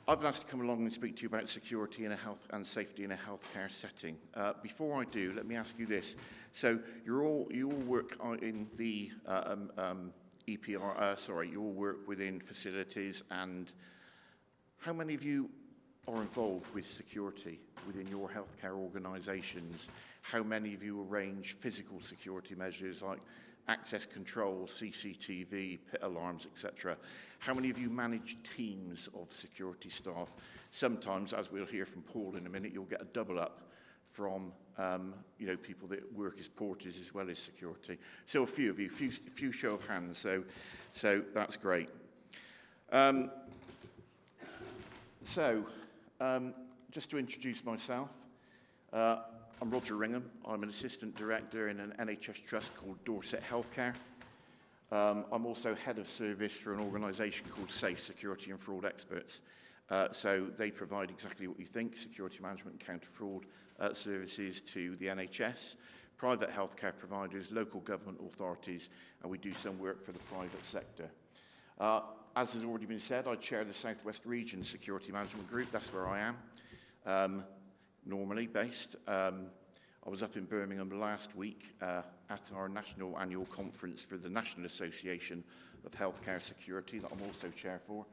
I've been asked to come along and speak to you about security in a health and safety in a healthcare setting. Before I do, let me ask you this. So you all work in the EPR, you all work within facilities, and how many of you are involved with security within your healthcare organisations? How many of you arrange physical security measures like access control, CCTV, pit alarms, etc.? How many of you manage teams of security staff? Sometimes, as we'll hear from Paul in a minute, you'll get a double up from people that work as porters as well as security. So a few of you, few show of hands. So that's great. Just to introduce myself, I'm Roger Ringham. I'm an assistant director in an NHS trust called Dorset Healthcare. I'm also head of service for an organisation called SAFE, Security and Fraud Experts. So they provide exactly what you think, security management and counter-fraud services to the NHS, private healthcare providers, local government authorities, and we do some work for the private sector. As has already been said, I chair the South West Region Security Management Group. That's where I am, normally based. I was up in Birmingham last week at our national annual conference for the National Association of Healthcare Security that I'm also chair for.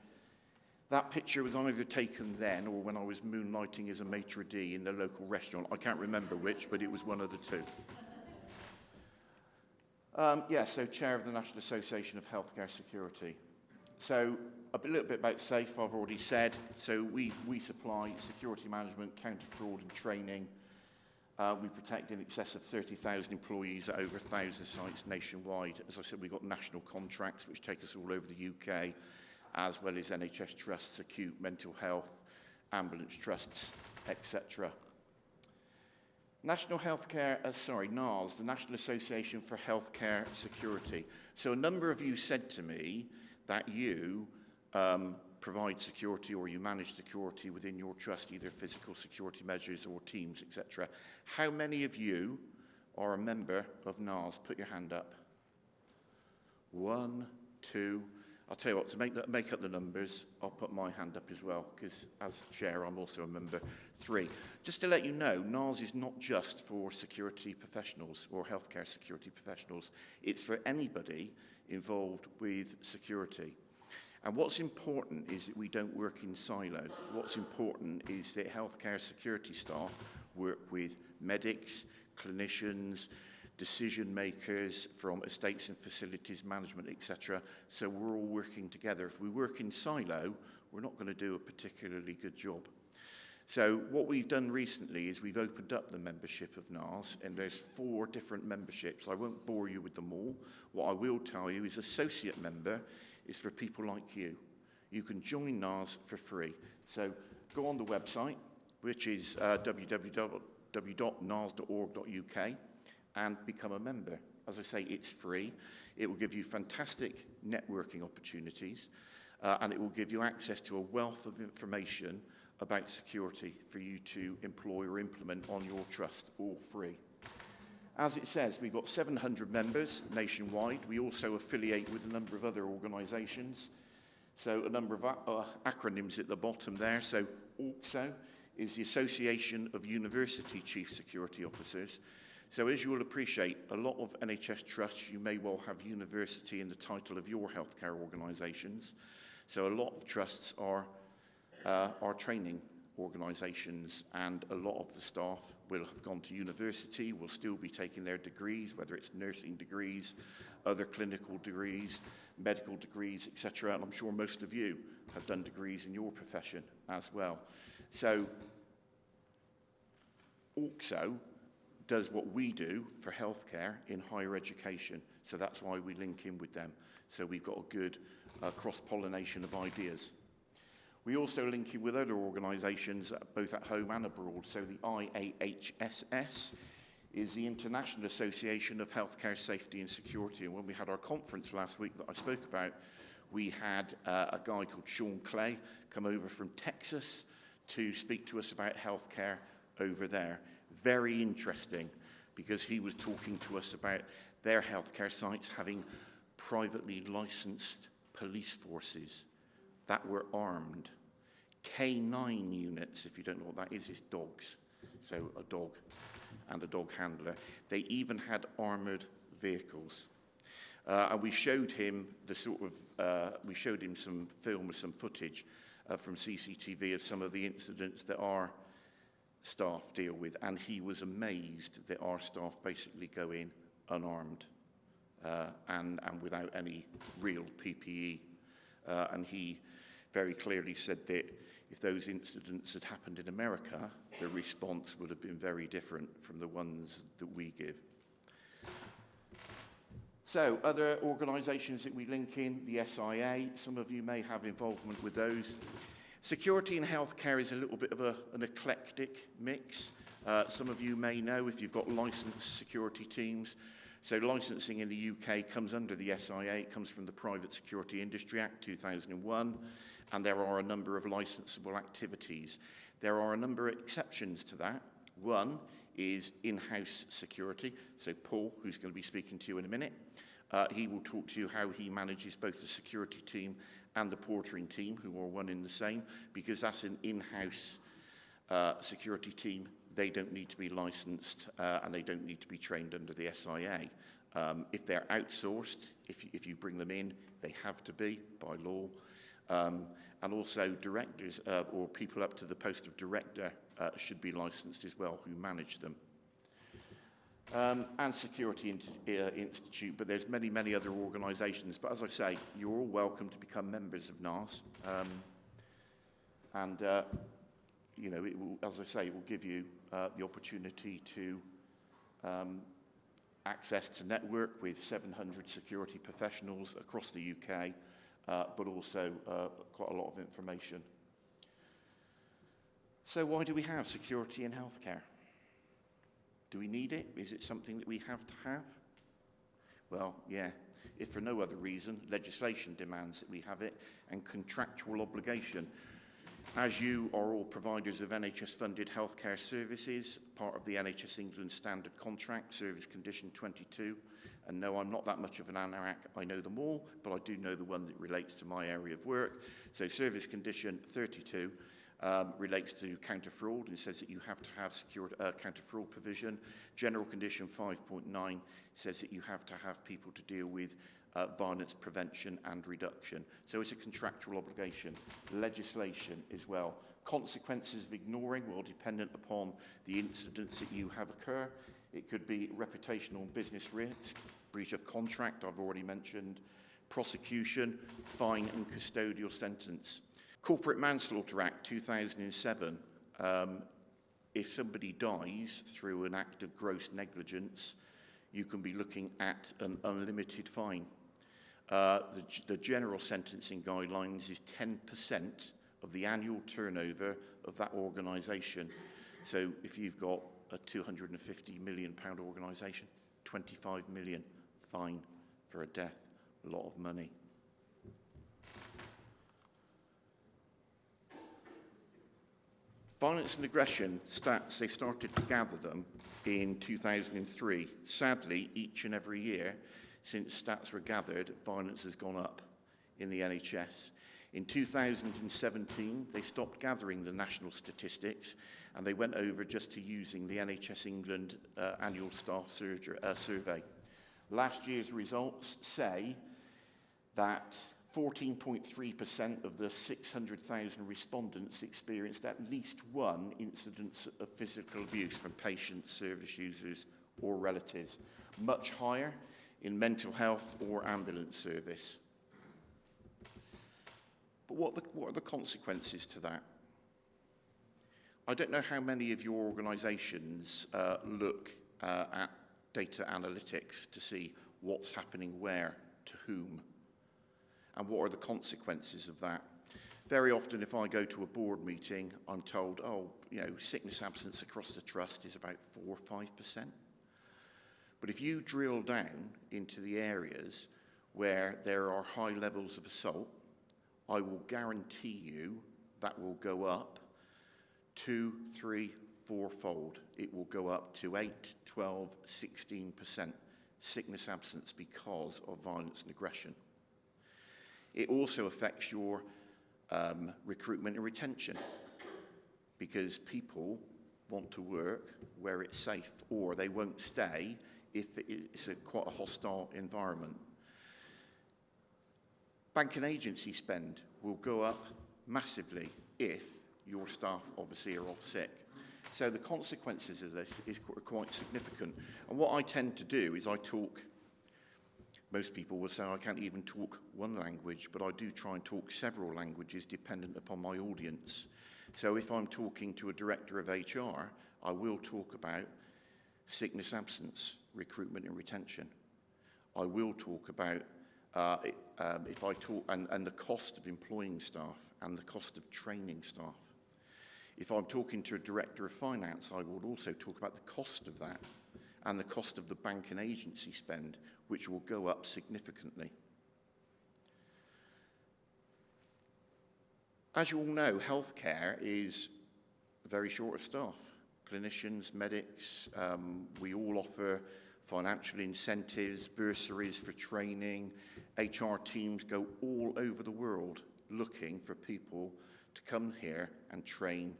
That picture was either taken then or when I was moonlighting as a maitre d' in the local restaurant. I can't remember which, but it was one of the two. So chair of the National Association of Healthcare Security. So a little bit about SAFE, I've already said. So we supply security management, counter-fraud and training. We protect in excess of 30,000 employees at over 1,000 sites nationwide. As I said, we've got national contracts which take us all over the UK, as well as NHS trusts, acute mental health, ambulance trusts, etc. National Healthcare, NARS, the National Association for Healthcare Security. So a number of you said to me that you provide security or you manage security within your trust, either physical security measures or teams, etc. How many of you are a member of NARS? Put your hand up. 1, 2. I'll tell you what, to make up the numbers, I'll put my hand up as well, because as chair, I'm also a member. 3. Just to let you know, NARS is not just for security professionals or healthcare security professionals. It's for anybody involved with security. And what's important is that we don't work in silo. What's important is that healthcare security staff work with medics, clinicians, decision makers from estates and facilities management, etc. So we're all working together. If we work in silo, we're not going to do a particularly good job. So what we've done recently is we've opened up the membership of NARS, and there's 4 different memberships. I won't bore you with them all. What I will tell you is associate member is for people like you. You can join NARS for free. So go on the website, which is www.nars.org.uk, and become a member. As I say, it's free. It will give you fantastic networking opportunities, and it will give you access to a wealth of information about security for you to employ or implement on your trust, all free. As it says, we've got 700 members nationwide. We also affiliate with a number of other organisations. So a number of acronyms at the bottom there. So AUCSO is the Association of University Chief Security Officers. So as you will appreciate, a lot of NHS trusts, you may well have university in the title of your healthcare organisations. So a lot of trusts are training organisations, and a lot of the staff will have gone to university, will still be taking their degrees, whether it's nursing degrees, other clinical degrees, medical degrees, etc. And I'm sure most of you have done degrees in your profession as well. So AUCSO does what we do for healthcare in higher education. So that's why we link in with them. So we've got a good cross-pollination of ideas. We also link in with other organisations, both at home and abroad. So the IAHSS is the International Association of Healthcare Safety and Security. And when we had our conference last week that I spoke about, we had a guy called Sean Clay come over from Texas to speak to us about healthcare over there. Very interesting, because he was talking to us about their healthcare sites having privately licensed police forces that were armed, K9 units, if you don't know what that is dogs. So a dog and a dog handler. They even had armoured vehicles. And we showed him we showed him some film, some footage from CCTV of some of the incidents that our staff deal with, and he was amazed that our staff basically go in unarmed and without any real PPE. And he very clearly said that if those incidents had happened in America, the response would have been very different from the ones that we give. So, other organisations that we link in, the SIA, some of you may have involvement with those. Security in healthcare is a little bit of an eclectic mix. Some of you may know if you've got licensed security teams. So licensing in the UK comes under the SIA, it comes from the Private Security Industry Act 2001, and there are a number of licensable activities. There are a number of exceptions to that. One is in-house security. So Paul, who's going to be speaking to you in a minute, he will talk to you how he manages both the security team and the portering team, who are one in the same, because that's an in-house security team. They don't need to be licensed and they don't need to be trained under the SIA. If they're outsourced, if you bring them in, they have to be by law. And also directors or people up to the post of director should be licensed as well, who manage them. And Security Institute, but there's many, many other organisations. But as I say, you're all welcome to become members of NAS. You know, it will, as I say, it will give you the opportunity to access to network with 700 security professionals across the UK, but also quite a lot of information. So why do we have security in healthcare? Do we need it? Is it something that we have to have? Well, yeah, if for no other reason, legislation demands that we have it, and contractual obligation. As you are all providers of NHS-funded healthcare services, part of the NHS England Standard Contract, Service Condition 22, and no, I'm not that much of an anorak, I know them all, but I do know the one that relates to my area of work. So Service Condition 32 relates to counter-fraud and says that you have to have counter-fraud provision. General Condition 5.9 says that you have to have people to deal with violence prevention and reduction. So it's a contractual obligation. Legislation as well. Consequences of ignoring, well, dependent upon the incidents that you have occur. It could be reputational and business risk, breach of contract, I've already mentioned, prosecution, fine and custodial sentence. Corporate Manslaughter Act 2007, if somebody dies through an act of gross negligence, you can be looking at an unlimited fine. The general sentencing guidelines is 10% of the annual turnover of that organisation. So if you've got a £250 million organisation, 25 million fine for a death, a lot of money. Violence and aggression stats, they started to gather them in 2003. Sadly, each and every year since stats were gathered, violence has gone up in the NHS. In 2017, they stopped gathering the national statistics and they went over just to using the NHS England annual staff survey. Last year's results say that 14.3% of the 600,000 respondents experienced at least one incident of physical abuse from patients, service users or relatives. Much higher in mental health or ambulance service. But what are the consequences to that? I don't know how many of your organisations look at data analytics to see what's happening where, to whom, and what are the consequences of that. Very often if I go to a board meeting, I'm told, oh, you know, sickness absence across the trust is about 4 or 5%. But if you drill down into the areas where there are high levels of assault, I will guarantee you that will go up 2, 3, 4-fold. It will go up to 8, 12, 16% sickness absence because of violence and aggression. It also affects your recruitment and retention, because people want to work where it's safe, or they won't stay if it's quite a hostile environment. Bank and agency spend will go up massively if your staff obviously are off sick. So the consequences of this is quite significant. And what I tend to do is I talk, most people will say I can't even talk one language, but I do try and talk several languages dependent upon my audience. So if I'm talking to a director of HR, I will talk about sickness absence, recruitment and retention. I will talk about if I talk and the cost of employing staff and the cost of training staff. If I'm talking to a director of finance, I will also talk about the cost of that and the cost of the bank and agency spend, which will go up significantly. As you all know, healthcare is very short of staff. Clinicians, medics, we all offer financial incentives, bursaries for training. HR teams go all over the world looking for people to come here and train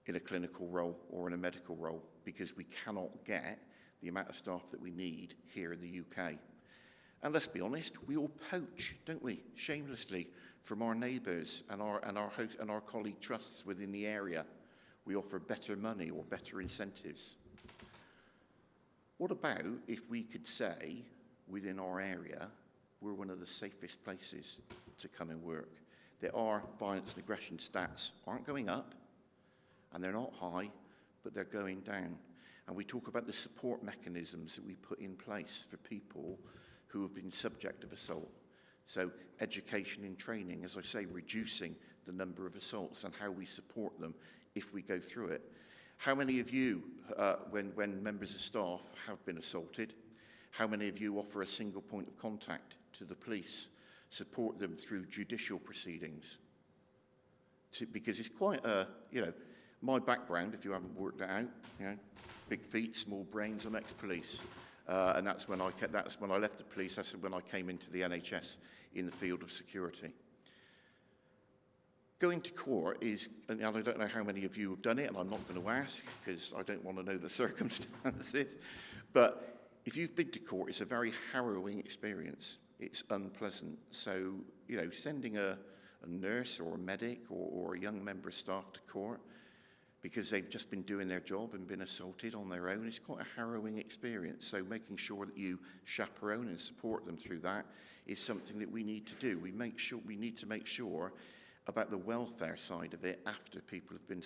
in a clinical role or in a medical role, because we cannot get the amount of staff that we need here in the UK. And let's be honest, we all poach, don't we, shamelessly from our neighbours and our colleague trusts within the area. We offer better money or better incentives. What about if we could say within our area we're one of the safest places to come and work? That our violence and aggression stats aren't going up, and they're not high, but they're going down. And we talk about the support mechanisms that we put in place for people who have been subject of assault. So education and training, as I say, reducing the number of assaults and how we support them if we go through it. How many of you, when members of staff have been assaulted, how many of you offer a single point of contact to the police, support them through judicial proceedings? Because it's quite a, my background, if you haven't worked that out, big feet, small brains, I'm ex-police. And that's when I left the police, that's when I came into the NHS in the field of security. Going to court is, and I don't know how many of you have done it, and I'm not going to ask because I don't want to know the circumstances, but if you've been to court, it's a very harrowing experience. It's unpleasant. So, sending a nurse or a medic or a young member of staff to court because they've just been doing their job and been assaulted on their own, it's quite a harrowing experience. So making sure that you chaperone and support them through that is something that we need to do. We need to make sure about the welfare side of it after people have been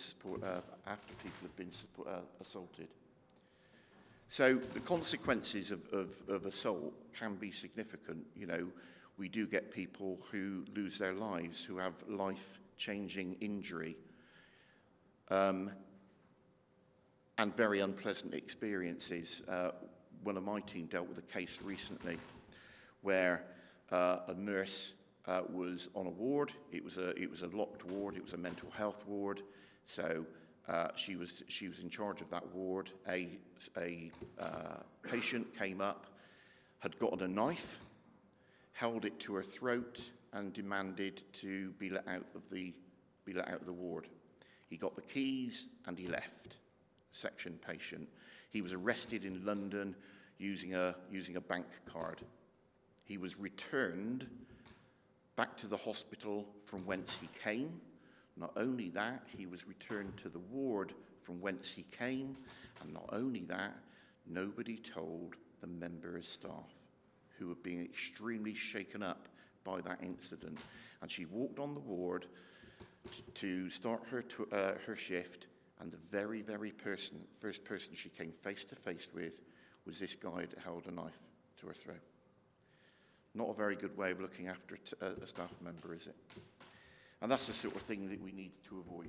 assaulted. So the consequences of assault can be significant. We do get people who lose their lives, who have life-changing injury, and very unpleasant experiences. One of my team dealt with a case recently where a nurse was on a ward. It was a locked ward. It was a mental health ward. So she was in charge of that ward. A patient came up, had gotten a knife, held it to her throat, and demanded to be let out of the ward. He got the keys and he left. Section patient. He was arrested in London using a bank card. He was returned back to the hospital from whence he came. Not only that, he was returned to the ward from whence he came, and not only that, nobody told the member of staff who were being extremely shaken up by that incident. And she walked on the ward to start her shift, and the very first person she came face to face with was this guy that held a knife to her throat. Not a very good way of looking after a staff member, is it? And that's the sort of thing that we need to avoid.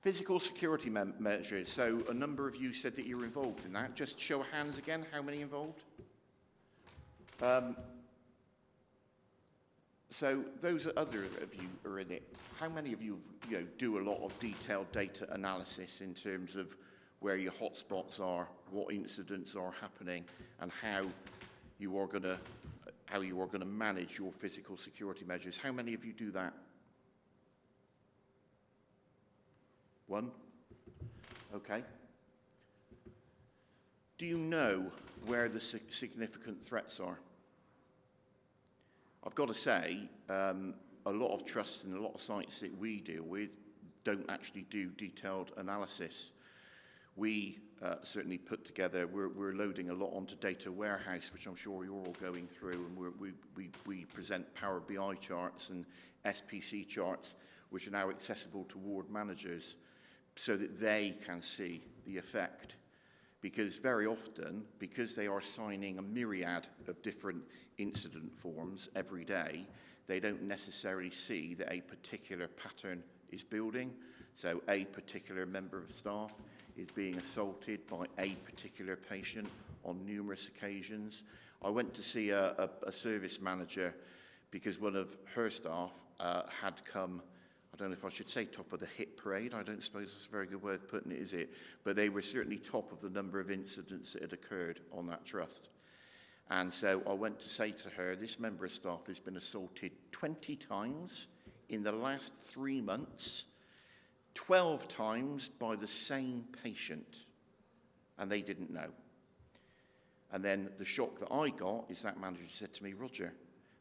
Physical security measures. So a number of you said that you were involved in that. Just show of hands again, how many involved? So those other of you are in it. How many of you, do a lot of detailed data analysis in terms of where your hotspots are, what incidents are happening, and how you are going to how you are going to manage your physical security measures. How many of you do that? One? Okay. Do you know where the significant threats are? I've got to say, a lot of trusts and a lot of sites that we deal with don't actually do detailed analysis. We certainly put together, we're loading a lot onto Data Warehouse, which I'm sure you're all going through, and we present Power BI charts and SPC charts, which are now accessible to ward managers so that they can see the effect. Because very often, because they are signing a myriad of different incident forms every day, they don't necessarily see that a particular pattern is building. So a particular member of staff is being assaulted by a particular patient on numerous occasions. I went to see a service manager because one of her staff had come, I don't know if I should say top of the hit parade. I don't suppose that's a very good way of putting it, is it? But they were certainly top of the number of incidents that had occurred on that trust. And so I went to say to her, this member of staff has been assaulted 20 times in the last 3 months, 12 times by the same patient, and they didn't know. And then the shock that I got is that manager said to me, Roger,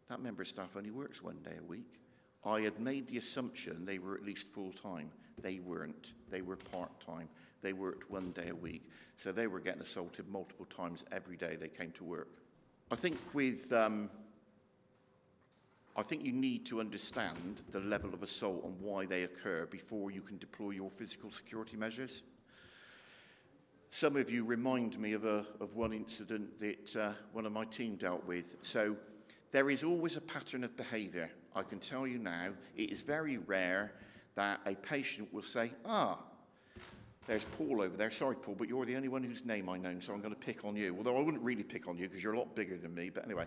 that member of staff only works 1 day a week. I had made the assumption they were at least full-time. They weren't. They were part-time. They worked 1 day a week. So they were getting assaulted multiple times every day they came to work. I think you need to understand the level of assault and why they occur before you can deploy your physical security measures. Some of you remind me of one incident that one of my team dealt with. So there is always a pattern of behaviour. I can tell you now, it is very rare that a patient will say, there's Paul over there. Sorry, Paul, but you're the only one whose name I know, so I'm going to pick on you. Although I wouldn't really pick on you because you're a lot bigger than me. But anyway,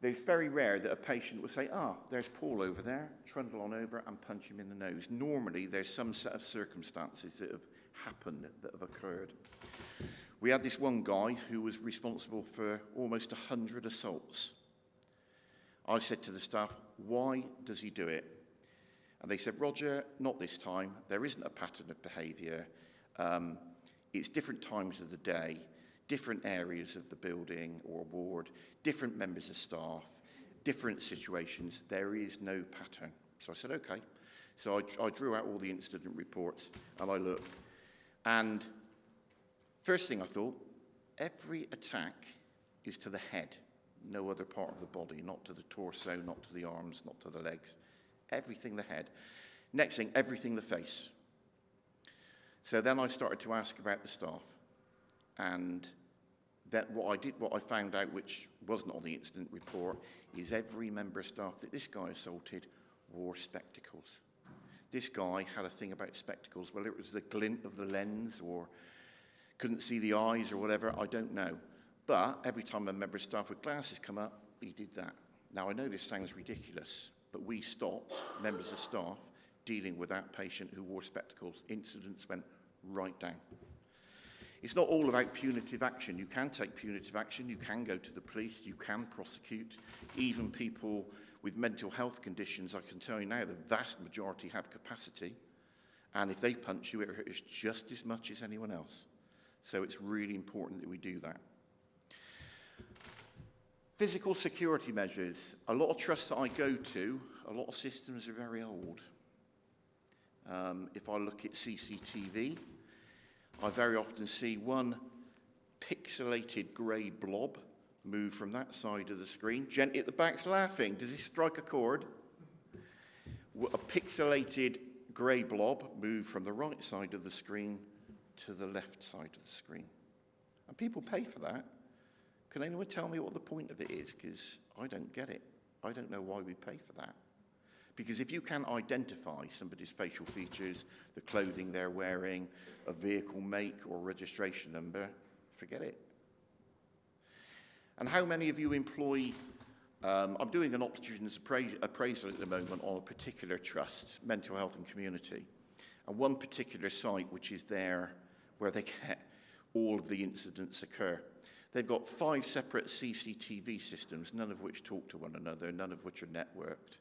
it's very rare that a patient will say, there's Paul over there, trundle on over and punch him in the nose. Normally, there's some set of circumstances that have happened, that have occurred. We had this one guy who was responsible for almost 100 assaults. I said to the staff, why does he do it? And they said, Roger, not this time. There isn't a pattern of behaviour. It's different times of the day, different areas of the building or ward, different members of staff, different situations. There is no pattern. So I said, okay. So I drew out all the incident reports and I looked. And first thing I thought, every attack is to the head, no other part of the body, not to the torso, not to the arms, not to the legs. Everything the head. Next thing, everything the face. So then I started to ask about the staff. And then what I found out, which wasn't on the incident report, is every member of staff that this guy assaulted wore spectacles. This guy had a thing about spectacles, whether it was the glint of the lens or couldn't see the eyes or whatever, I don't know. But every time a member of staff with glasses come up, he did that. Now, I know this sounds ridiculous, but we stopped members of staff dealing with that patient who wore spectacles. Incidents went right down. It's not all about punitive action. You can take punitive action. You can go to the police. You can prosecute. Even people with mental health conditions, I can tell you now, the vast majority have capacity. And if they punch you, it hurts just as much as anyone else. So it's really important that we do that. Physical security measures. A lot of trusts that I go to, a lot of systems are very old. If I look at CCTV, I very often see one pixelated grey blob move from that side of the screen. Gent at the back's laughing. Does he strike a chord? A pixelated grey blob move from the right side of the screen to the left side of the screen. And people pay for that. Can anyone tell me what the point of it is? Because I don't get it. I don't know why we pay for that. Because if you can identify somebody's facial features, the clothing they're wearing, a vehicle make or registration number, forget it. And how many of you employ, I'm doing an optician's appraisal at the moment on a particular trust, mental health and community, and one particular site which is there where they get all of the incidents occur. They've got 5 separate CCTV systems, none of which talk to one another, none of which are networked.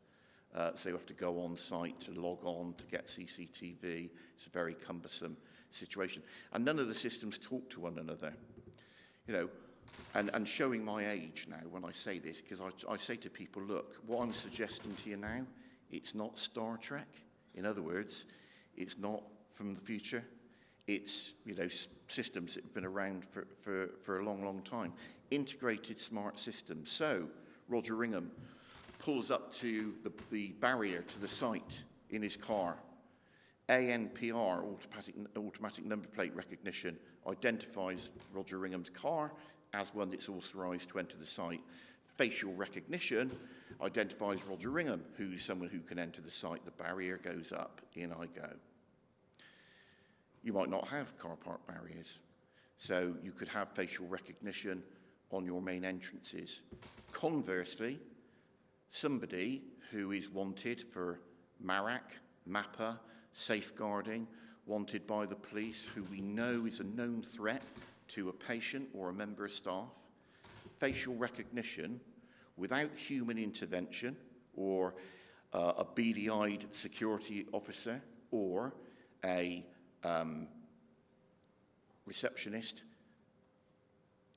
So you have to go on site to log on to get CCTV. It's a very cumbersome situation. And none of the systems talk to one another. You know, and showing my age now when I say this, because I say to people, look, what I'm suggesting to you now, it's not Star Trek. In other words, it's not from the future. It's, you know, systems that have been around for a long, long time. Integrated smart systems. So Roger Ringham pulls up to the barrier to the site in his car. ANPR, automatic number plate recognition, identifies Roger Ringham's car as one that's authorised to enter the site. Facial recognition identifies Roger Ringham, who's someone who can enter the site. The barrier goes up, in I go. You might not have car park barriers, so you could have facial recognition on your main entrances. Conversely, somebody who is wanted for MARAC, MAPA, safeguarding, wanted by the police, who we know is a known threat to a patient or a member of staff, facial recognition without human intervention or a beady-eyed security officer or a receptionist.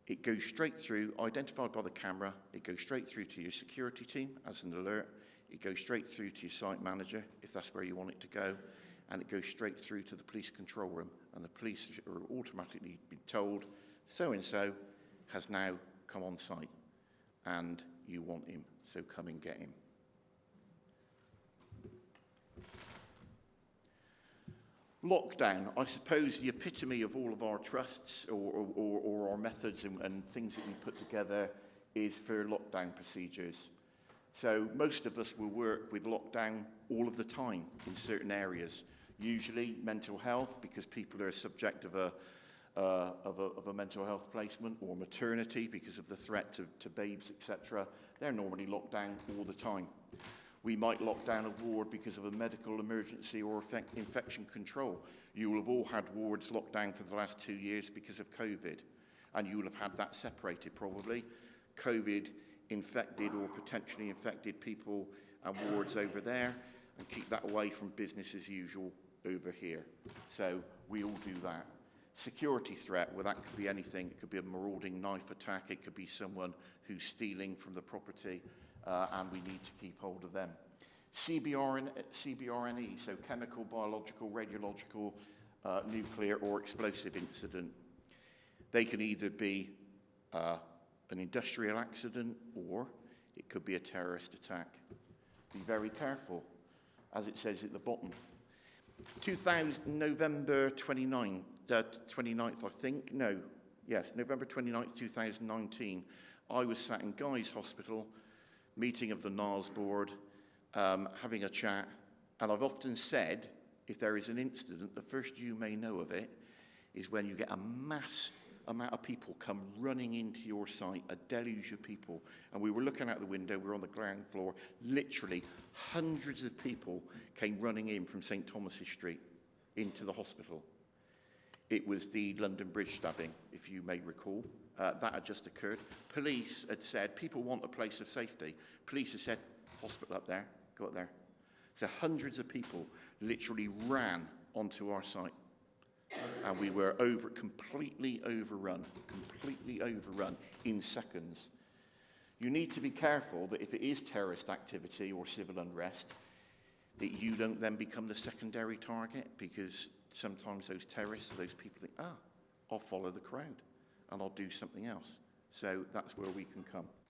It goes straight through, identified by the camera, it goes straight through to your security team as an alert, it goes straight through to your site manager, if that's where you want it to go, and it goes straight through to the police control room, and the police are automatically being told, so-and-so has now come on site, and you want him, so come and get him. Lockdown, I suppose the epitome of all of our trusts or our methods and things that we put together is for lockdown procedures. So most of us will work with lockdown all of the time in certain areas. Usually mental health, because people are subject of a mental health placement, or maternity because of the threat to babes, etc. They're normally locked down all the time. We might lock down a ward because of a medical emergency or infection control. You will have all had wards locked down for the last 2 years because of COVID, and you will have had that separated probably. COVID infected or potentially infected people and wards over there, and keep that away from business as usual over here. So we all do that. Security threat, well, that could be anything. It could be a marauding knife attack. It could be someone who's stealing from the property, and we need to keep hold of them. CBRNE, so chemical, biological, radiological, nuclear or explosive incident. They can either be an industrial accident, or it could be a terrorist attack. Be very careful, as it says at the bottom. November 29th, I think. No, yes, November 29th, 2019. I was sat in Guy's Hospital, meeting of the NARS board, having a chat, and I've often said, if there is an incident, the first you may know of it is when you get a mass amount of people come running into your site, a deluge of people. And we were looking out the window, we were on the ground floor, literally hundreds of people came running in from St. Thomas's Street into the hospital. It was the London Bridge stabbing, if you may recall. That had just occurred. Police had said, people want a place of safety. Police had said, hospital up there, go up there. So hundreds of people literally ran onto our site. And we were completely overrun in seconds. You need to be careful that if it is terrorist activity or civil unrest, that you don't then become the secondary target, because sometimes those terrorists, those people think, I'll follow the crowd and I'll do something else. So that's where we can come.